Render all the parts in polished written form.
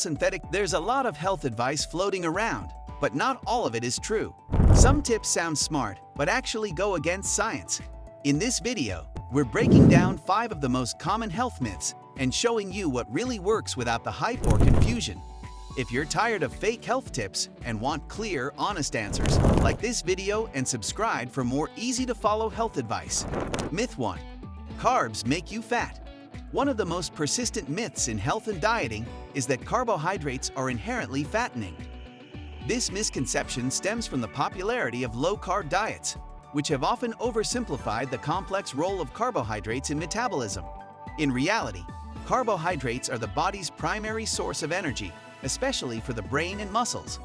Synthetic. There's a lot of health advice floating around, but not all of it is true. Some tips sound smart, but actually go against science. In this video, we're breaking down 5 of the most common health myths and showing you what really works without the hype or confusion. If you're tired of fake health tips and want clear, honest answers, like this video and subscribe for more easy-to-follow health advice. Myth 1. Carbs make you fat. One of the most persistent myths in health and dieting is that carbohydrates are inherently fattening. This misconception stems from the popularity of low-carb diets, which have often oversimplified the complex role of carbohydrates in metabolism. In reality, carbohydrates are the body's primary source of energy, especially for the brain and muscles.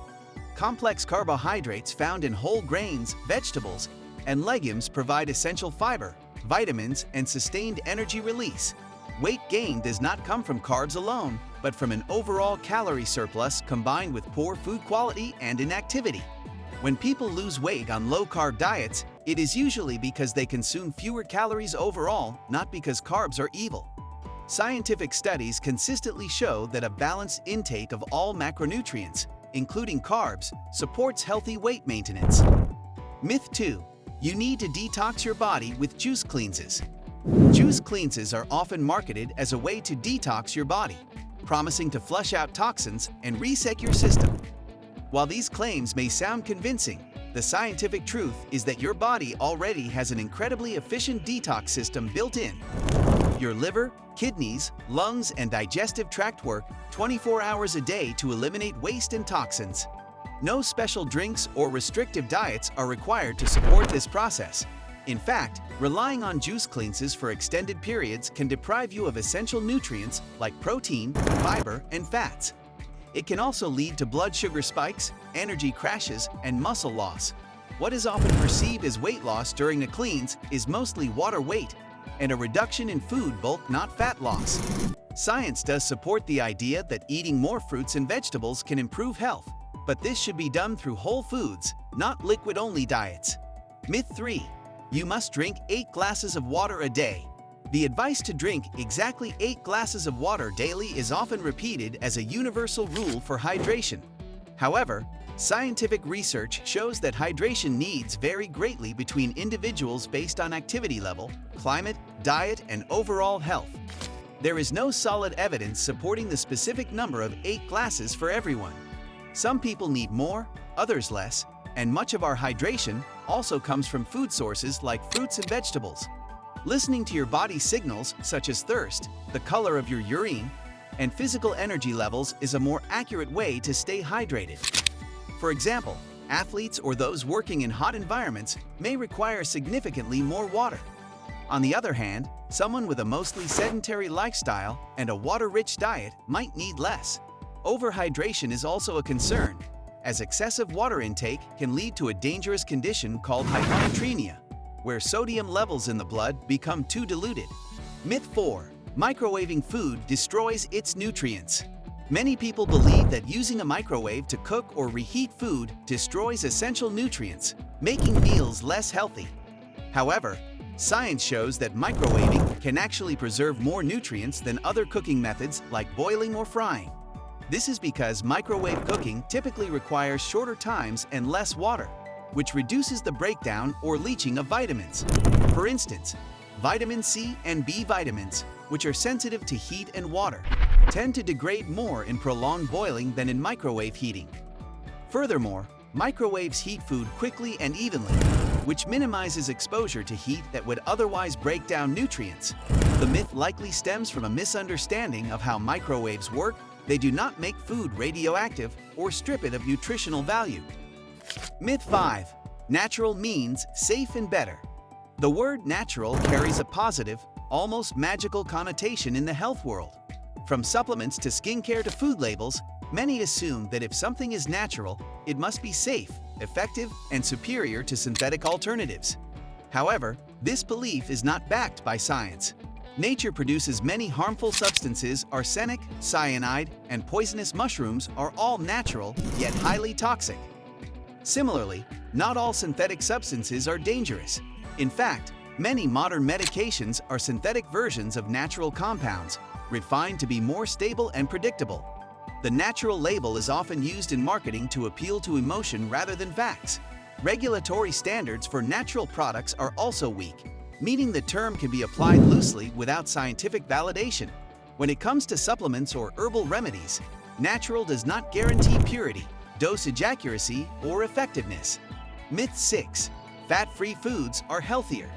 Complex carbohydrates found in whole grains, vegetables, and legumes provide essential fiber, vitamins, and sustained energy release. Weight gain does not come from carbs alone, but from an overall calorie surplus combined with poor food quality and inactivity. When people lose weight on low-carb diets, it is usually because they consume fewer calories overall, not because carbs are evil. Scientific studies consistently show that a balanced intake of all macronutrients, including carbs, supports healthy weight maintenance. Myth 2. You need to detox your body with juice cleanses. Juice cleanses are often marketed as a way to detox your body, promising to flush out toxins and reset your system. While these claims may sound convincing, the scientific truth is that your body already has an incredibly efficient detox system built in. Your liver, kidneys, lungs, and digestive tract work 24 hours a day to eliminate waste and toxins. No special drinks or restrictive diets are required to support this process. In fact, relying on juice cleanses for extended periods can deprive you of essential nutrients like protein, fiber, and fats. It can also lead to blood sugar spikes, energy crashes, and muscle loss. What is often perceived as weight loss during a cleanse is mostly water weight and a reduction in food bulk, not fat loss. Science does support the idea that eating more fruits and vegetables can improve health, but this should be done through whole foods, not liquid-only diets. Myth 3. You must drink 8 glasses of water a day. The advice to drink exactly 8 glasses of water daily is often repeated as a universal rule for hydration. However, scientific research shows that hydration needs vary greatly between individuals based on activity level, climate, diet, and overall health. There is no solid evidence supporting the specific number of 8 glasses for everyone. Some people need more, others less, and much of our hydration also comes from food sources like fruits and vegetables. Listening to your body's signals, such as thirst, the color of your urine, and physical energy levels is a more accurate way to stay hydrated. For example, athletes or those working in hot environments may require significantly more water. On the other hand, someone with a mostly sedentary lifestyle and a water-rich diet might need less. Overhydration is also a concern, as excessive water intake can lead to a dangerous condition called hyponatremia, where sodium levels in the blood become too diluted. Myth 4. Microwaving food destroys its nutrients. Many people believe that using a microwave to cook or reheat food destroys essential nutrients, making meals less healthy. However, science shows that microwaving can actually preserve more nutrients than other cooking methods like boiling or frying. This is because microwave cooking typically requires shorter times and less water, which reduces the breakdown or leaching of vitamins. For instance, vitamin C and B vitamins, which are sensitive to heat and water, tend to degrade more in prolonged boiling than in microwave heating. Furthermore, microwaves heat food quickly and evenly, which minimizes exposure to heat that would otherwise break down nutrients. The myth likely stems from a misunderstanding of how microwaves work. They do not make food radioactive or strip it of nutritional value. Myth 5. Natural means safe and better. The word natural carries a positive, almost magical connotation in the health world. From supplements to skincare to food labels, many assume that if something is natural, it must be safe, effective, and superior to synthetic alternatives. However, this belief is not backed by science. Nature produces many harmful substances. Arsenic, cyanide, and poisonous mushrooms are all natural, yet highly toxic. Similarly, not all synthetic substances are dangerous. In fact, many modern medications are synthetic versions of natural compounds, refined to be more stable and predictable. The natural label is often used in marketing to appeal to emotion rather than facts. Regulatory standards for natural products are also weak, meaning the term can be applied loosely without scientific validation. When it comes to supplements or herbal remedies, natural does not guarantee purity, dosage accuracy, or effectiveness. Myth 6. Fat-free foods are healthier.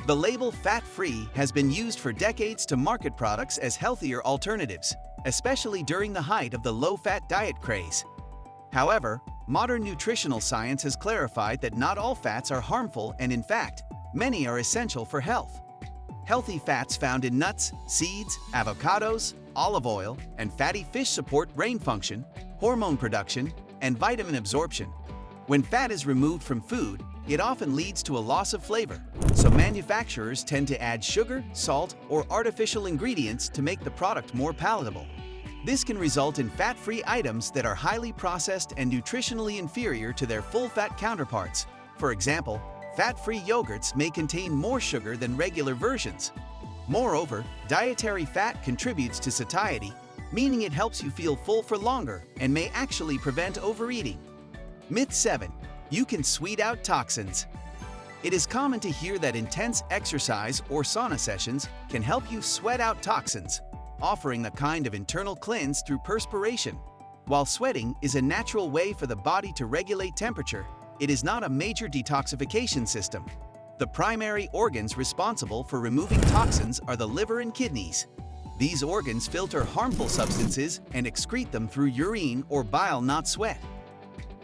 The label fat-free has been used for decades to market products as healthier alternatives, especially during the height of the low-fat diet craze. However, modern nutritional science has clarified that not all fats are harmful, and in fact, many are essential for health. Healthy fats found in nuts, seeds, avocados, olive oil, and fatty fish support brain function, hormone production, and vitamin absorption. When fat is removed from food, it often leads to a loss of flavor, so manufacturers tend to add sugar, salt, or artificial ingredients to make the product more palatable. This can result in fat-free items that are highly processed and nutritionally inferior to their full-fat counterparts. For example, fat-free yogurts may contain more sugar than regular versions. Moreover, dietary fat contributes to satiety, meaning it helps you feel full for longer and may actually prevent overeating. Myth 7. You can sweat out toxins. It is common to hear that intense exercise or sauna sessions can help you sweat out toxins, offering a kind of internal cleanse through perspiration. While sweating is a natural way for the body to regulate temperature, it is not a major detoxification system. The primary organs responsible for removing toxins are the liver and kidneys. These organs filter harmful substances and excrete them through urine or bile, not sweat.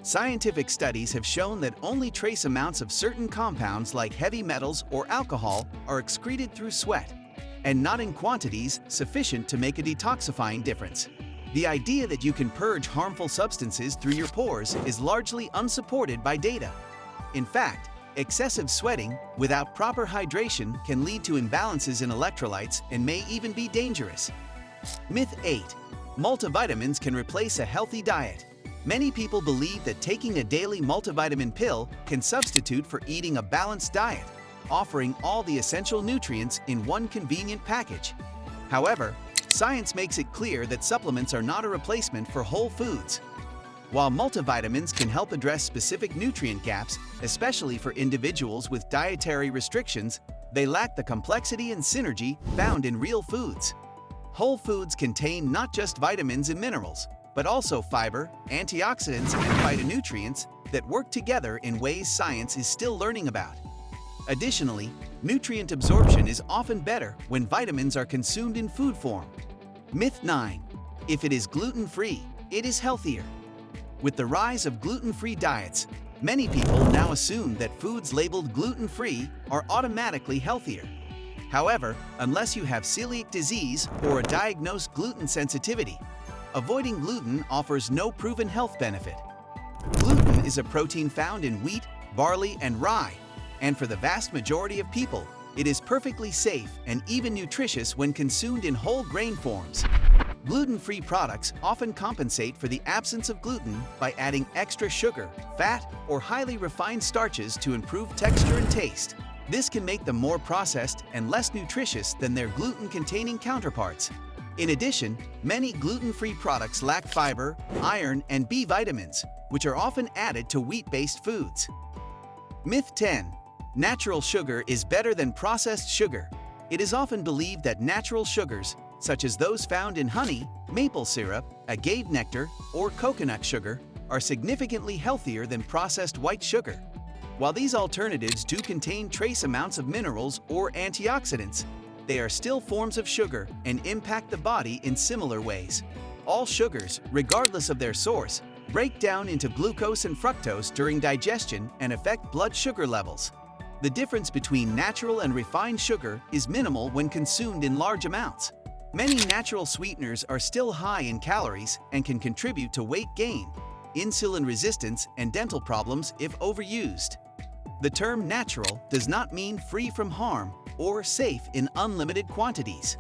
Scientific studies have shown that only trace amounts of certain compounds like heavy metals or alcohol are excreted through sweat, and not in quantities sufficient to make a detoxifying difference. The idea that you can purge harmful substances through your pores is largely unsupported by data. In fact, excessive sweating without proper hydration can lead to imbalances in electrolytes and may even be dangerous. Myth 8. Multivitamins can replace a healthy diet. Many people believe that taking a daily multivitamin pill can substitute for eating a balanced diet, offering all the essential nutrients in one convenient package. However, science makes it clear that supplements are not a replacement for whole foods. While multivitamins can help address specific nutrient gaps, especially for individuals with dietary restrictions, they lack the complexity and synergy found in real foods. Whole foods contain not just vitamins and minerals, but also fiber, antioxidants, and phytonutrients that work together in ways science is still learning about. Additionally, nutrient absorption is often better when vitamins are consumed in food form. Myth 9. If it is gluten-free, it is healthier. With the rise of gluten-free diets, many people now assume that foods labeled gluten-free are automatically healthier. However, unless you have celiac disease or a diagnosed gluten sensitivity, avoiding gluten offers no proven health benefit. Gluten is a protein found in wheat, barley, and rye, and for the vast majority of people, it is perfectly safe and even nutritious when consumed in whole grain forms. Gluten-free products often compensate for the absence of gluten by adding extra sugar, fat, or highly refined starches to improve texture and taste. This can make them more processed and less nutritious than their gluten-containing counterparts. In addition, many gluten-free products lack fiber, iron, and B vitamins, which are often added to wheat-based foods. Myth 10. Natural sugar is better than processed sugar. It is often believed that natural sugars, such as those found in honey, maple syrup, agave nectar, or coconut sugar, are significantly healthier than processed white sugar. While these alternatives do contain trace amounts of minerals or antioxidants, they are still forms of sugar and impact the body in similar ways. All sugars, regardless of their source, break down into glucose and fructose during digestion and affect blood sugar levels. The difference between natural and refined sugar is minimal when consumed in large amounts. Many natural sweeteners are still high in calories and can contribute to weight gain, insulin resistance, and dental problems if overused. The term natural does not mean free from harm or safe in unlimited quantities.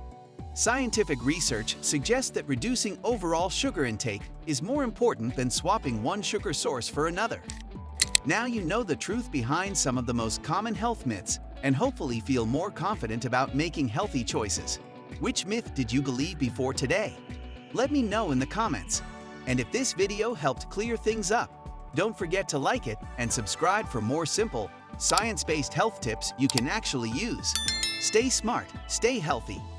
Scientific research suggests that reducing overall sugar intake is more important than swapping one sugar source for another. Now you know the truth behind some of the most common health myths and hopefully feel more confident about making healthy choices. Which myth did you believe before today? Let me know in the comments. And if this video helped clear things up, don't forget to like it and subscribe for more simple, science-based health tips you can actually use. Stay smart, stay healthy,